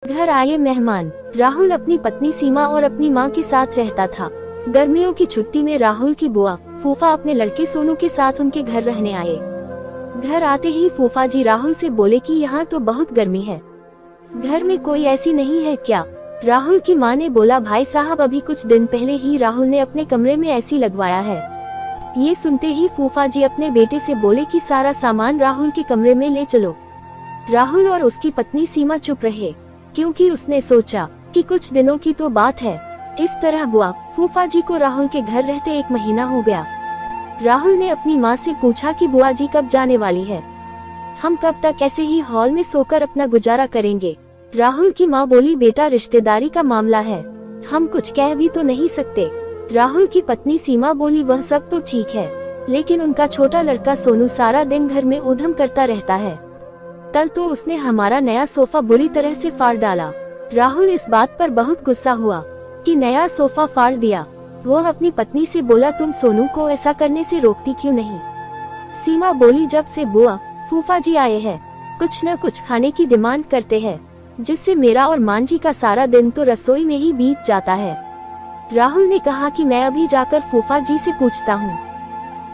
घर आए मेहमान। राहुल अपनी पत्नी सीमा और अपनी माँ के साथ रहता था। गर्मियों की छुट्टी में राहुल की बुआ फूफा अपने लड़के सोनू के साथ उनके घर रहने आए। घर आते ही फूफा जी राहुल से बोले कि यहाँ तो बहुत गर्मी है, घर में कोई ऐसी नहीं है क्या? राहुल की माँ ने बोला, भाई साहब अभी कुछ दिन पहले ही राहुल ने अपने कमरे में एसी लगवाया है। ये सुनते ही फूफा जी अपने बेटे से बोले कि सारा सामान राहुल के कमरे में ले चलो। राहुल और उसकी पत्नी सीमा चुप रहे, क्योंकि उसने सोचा कि कुछ दिनों की तो बात है। इस तरह बुआ फूफा जी को राहुल के घर रहते 1 महीना हो गया। राहुल ने अपनी माँ से पूछा कि बुआ जी कब जाने वाली है? हम कब तक ऐसे ही हॉल में सोकर अपना गुजारा करेंगे? राहुल की माँ बोली, बेटा रिश्तेदारी का मामला है, हम कुछ कह भी तो नहीं सकते। राहुल की पत्नी सीमा बोली, वह सब तो ठीक है, लेकिन उनका छोटा लड़का सोनू सारा दिन घर में ऊधम करता रहता है। कल तो उसने हमारा नया सोफा बुरी तरह से फाड़ डाला। राहुल इस बात पर बहुत गुस्सा हुआ कि नया सोफा फाड़ दिया। वो अपनी पत्नी से बोला, तुम सोनू को ऐसा करने से रोकती क्यों नहीं? सीमा बोली, जब से बुआ फूफा जी आए हैं कुछ न कुछ खाने की डिमांड करते हैं, जिससे मेरा और मान जी का सारा दिन तो रसोई में ही बीत जाता है। राहुल ने कहा कि मैं अभी जाकर फूफा जी से पूछता हूँ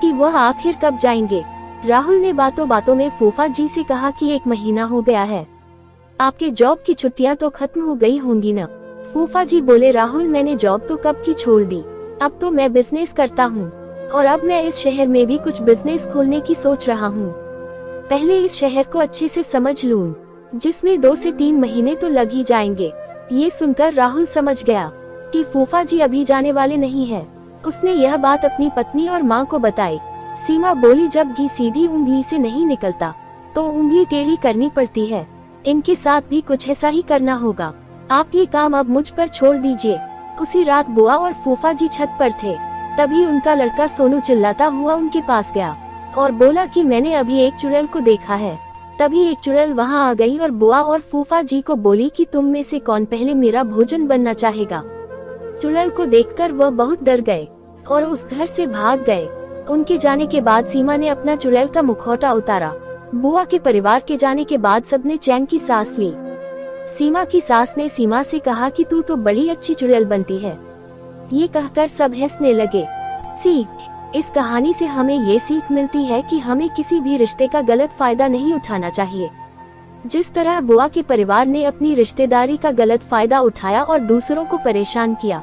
कि वह आखिर कब जाएंगे। राहुल ने बातों बातों में फूफा जी से कहा कि 1 महीना हो गया है, आपके जॉब की छुट्टियां तो खत्म हो गई होंगी न? फूफा जी बोले, राहुल मैंने जॉब तो कब की छोड़ दी, अब तो मैं बिजनेस करता हूँ और अब मैं इस शहर में भी कुछ बिजनेस खोलने की सोच रहा हूँ। पहले इस शहर को अच्छे से समझ लूं, जिसमें 2 से 3 महीने तो लग ही जाएंगे। ये सुनकर राहुल समझ गया कि फूफा जी अभी जाने वाले नहीं है। उसने यह बात अपनी पत्नी और माँ को बताई। सीमा बोली, जब घी सीधी उंगली से नहीं निकलता तो उंगली टेढ़ी करनी पड़ती है, इनके साथ भी कुछ ऐसा ही करना होगा। आप ये काम अब मुझ पर छोड़ दीजिए। उसी रात बुआ और फूफा जी छत पर थे, तभी उनका लड़का सोनू चिल्लाता हुआ उनके पास गया और बोला कि मैंने अभी एक चुड़ैल को देखा है। तभी एक चुड़ैल वहां आ गई और बुआ और फूफा जी को बोली कि तुम में से कौन पहले मेरा भोजन बनना चाहेगा। चुड़ैल को देखकर वह बहुत डर गए और उस घर से भाग गए। उनके जाने के बाद सीमा ने अपना चुड़ैल का मुखौटा उतारा। बुआ के परिवार के जाने के बाद सबने चैन की सांस ली। सीमा की सास ने सीमा से कहा कि तू तो बड़ी अच्छी चुड़ैल बनती है। ये कहकर सब हंसने लगे। सीख, इस कहानी से हमें ये सीख मिलती है कि हमें किसी भी रिश्ते का गलत फायदा नहीं उठाना चाहिए। जिस तरह बुआ के परिवार ने अपनी रिश्तेदारी का गलत फायदा उठाया और दूसरों को परेशान किया।